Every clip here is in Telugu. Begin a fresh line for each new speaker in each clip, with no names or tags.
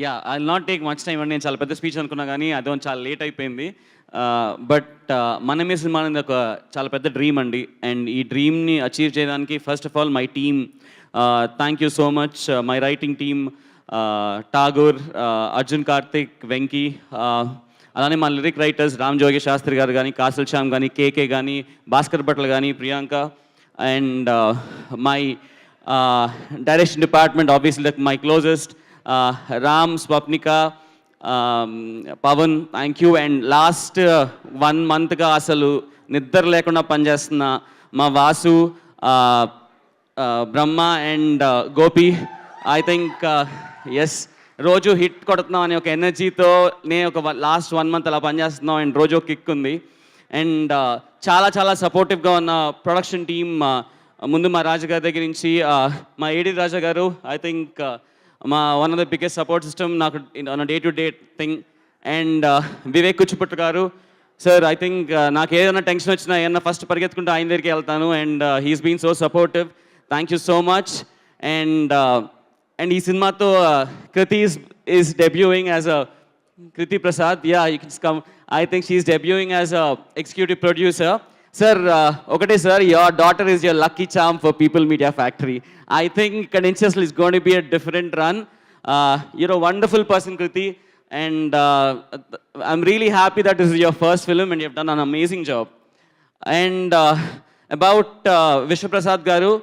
Yeah I not take much time అండి. నేను చాలా పెద్ద స్పీచ్ అనుకున్నా కానీ అదో చాలా లేట్ అయిపోయింది. బట్ మనమే సినిమా అనేది ఒక చాలా పెద్ద డ్రీమ్ అండి. అండ్ ఈ డ్రీమ్ని అచీవ్ చేయడానికి first of all my team, thank you so much. My writing team, Tagore, Arjun, Karthik, Venky, అలానే మా లిరిక్ రైటర్స్ రామ్ జోగి శాస్త్రి గారు కానీ, కాసల్ శ్యామ్ కానీ, కేకే కానీ, భాస్కర్ భట్ల కానీ, Priyanka, and my direction department obviously my closest Ram, Swapnika, Pavan, thank you. And last 1 monthగా అసలు నిద్ర లేకుండా పనిచేస్తున్న మా Vasu, Brahma and Gopi. I think yes, రోజు హిట్ కొడుతున్నాం అనే ఒక ఎనర్జీతో నేను ఒక లాస్ట్ 1 month అలా పనిచేస్తున్నాం. అండ్ రోజు కిక్ ఉంది. అండ్ చాలా చాలా సపోర్టివ్గా ఉన్న ప్రొడక్షన్ టీమ్, ముందు మా రాజుగారి దగ్గర నుంచి మా ఏడి రాజా గారు, ఐ థింక్ మా one of the biggest support system నాకు day to day thing. And Vivek Kuchiputtu గారు సార్, ఐ థింక్ నాకు ఏదైనా టెన్షన్ వచ్చినా ఏదైనా ఫస్ట్ పరిగెత్తుకుంటూ ఆయన దగ్గరికి వెళ్తాను. And he's been so supportive, thank you so much. And ఈ సినిమాతో Kriti is debuting as a Kriti Prasad, yeah, you can come. I think she's debuting as a executive producer. Sir, okay, sir, your daughter is your lucky charm for People Media Factory. I think Credentials is going to be a different run. You're a wonderful person, Kriti, and I'm really happy that this is your first film and you've done an amazing job. And about Vishwa Prasad Garu,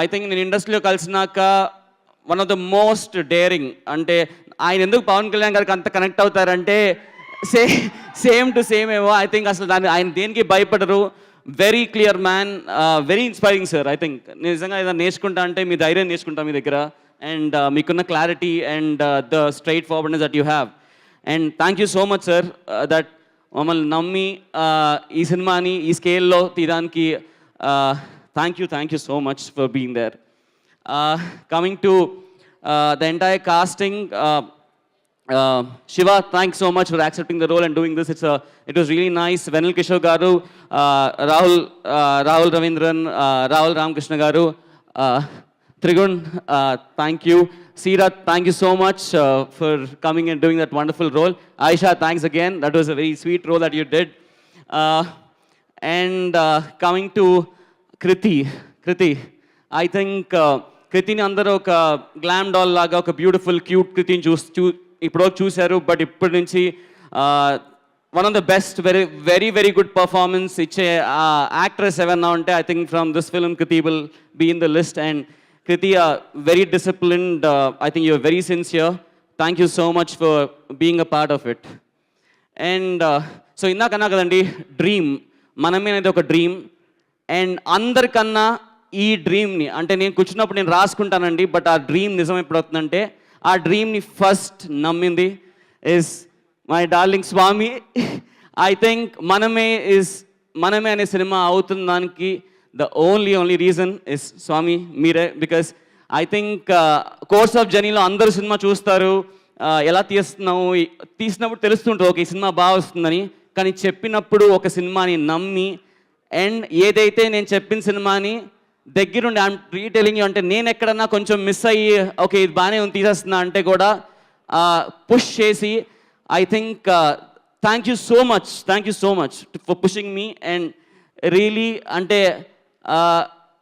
I think in industry kalsinaka one of the most daring, అంటే ఆయన ఎందుకు పవన్ కళ్యాణ్ గారికి అంత కనెక్ట్ అవుతారంటే సేమ్ టు సేమ్ ఏమో. ఐ థింక్ అసలు దాన్ని ఆయన దేనికి భయపడరు. Very clear man, very inspiring sir. I think నిజంగా ఏదైనా నేర్చుకుంటా అంటే మీ ధైర్యం నేర్చుకుంటా మీ దగ్గర. అండ్ మీకున్న clarity and the straightforwardness that you have. And thank you so much sir that మమ్మల్ని నమ్మి ఈ సినిమాని ఈ స్కేల్లో తీయడానికి thank you so much for being there. Coming to the entire casting, Shiva, thanks so much for accepting the role and doing this. It was really nice. Venal Kishore Garu, Rahul Ravindran, Rahul Ramakrishna Garu, Trigun, thank you. Seerath, thank you so much for coming and doing that wonderful role. Aisha, thanks again. That was a very sweet role that you did. And coming to Kriti, I think కృతిని అందరూ ఒక గ్లామ్ డాల్ లాగా ఒక బ్యూటిఫుల్ క్యూట్ కృతిని ఇప్పుడు చూశారు. బట్ ఇప్పటి నుంచి one of the best, very very good performance ఇచ్చే యాక్ట్రెస్ ఎవరన్నా ఉంటే I think from this film Kriti will be in the list. And Kriti very disciplined, I think you're very sincere. Thank you so much for being a part of it. And so ఇందాకన్నా కదండి డ్రీమ్, మనమే అనేది ఒక డ్రీమ్. అండ్ అందరికన్నా ఈ డ్రీమ్ని అంటే నేను కూర్చున్నప్పుడు నేను రాసుకుంటానండి, బట్ ఆ డ్రీమ్ నిజం ఎప్పుడు అవుతుందంటే ఆ డ్రీమ్ని ఫస్ట్ నమ్మింది is my darling Swamy. I think Manamey అనే సినిమా అవుతుందానికి the only reason is Swamy, మీరే. Because I think course of జర్నీలో అందరూ సినిమా చూస్తారు, ఎలా తీసినప్పుడు తెలుస్తుంటుంది ఓకే ఈ సినిమా బాగా వస్తుందని. కానీ చెప్పినప్పుడు ఒక సినిమాని నమ్మి అండ్ ఏదైతే నేను చెప్పిన సినిమాని దగ్గరుండి ఐఎమ్ రీటెలింగ్ యూ అంటే నేను ఎక్కడన్నా కొంచెం మిస్ అయ్యి ఓకే ఇది బాగానే ఉంది తీసేస్తున్నా అంటే కూడా పుష్ చేసి I think thank you so much for pushing me. And really అంటే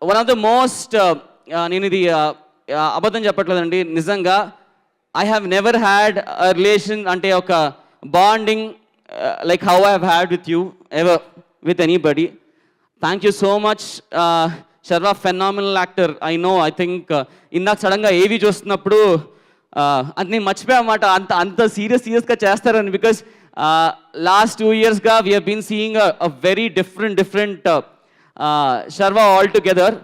వన్ ఆఫ్ ద మోస్ట్, నేను ఇది అబద్ధం చెప్పట్లేదండి, నిజంగా I have never had a relation అంటే ఒక bonding like how I have had with you ever with anybody. Thank you so much. Sharwa phenomenal actor, I know. I think ఇందాక సడన్గా ఏవి చూస్తున్నప్పుడు అది నేను మర్చిపోయామాట అంత సీరియస్గా చేస్తారని. బికాస్ లాస్ట్ 2 yearsగా we have been seeing a very different Sharwa all together.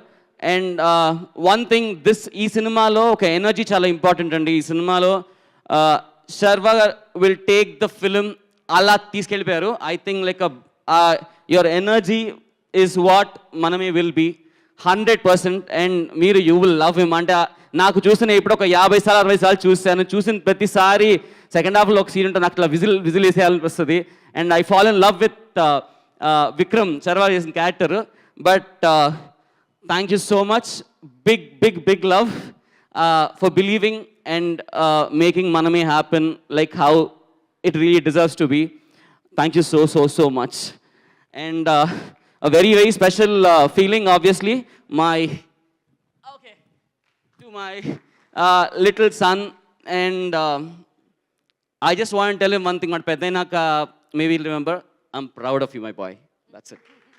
And one thing ఈ సినిమాలో ఒక ఎనర్జీ చాలా ఇంపార్టెంట్ అండి. ఈ సినిమాలో Sharwa will take the film అలా తీసుకెళ్ళిపోయారు. I think like your energy is what Manamey will be 100%. And మీరు యూ విల్ లవ్ హిమ్. అంటే నాకు చూసిన ఇప్పుడు ఒక 50 సార్లు 60 సార్లు చూసిన ప్రతిసారి సెకండ్ హాఫ్లో ఒక సీన్ ఉంటే నాకు అట్లా విజిల్ వేసేయాలనిపిస్తుంది. And I fall in love with Vikram Sharwa చేసిన character. But thank you so much, big love. for believing and making Maname happen like how it really deserves to be. Thank you so much. And a very, very special feeling, obviously, to my little son. And I just want to tell him one thing, maybe he'll remember, I'm proud of you, my boy. That's it.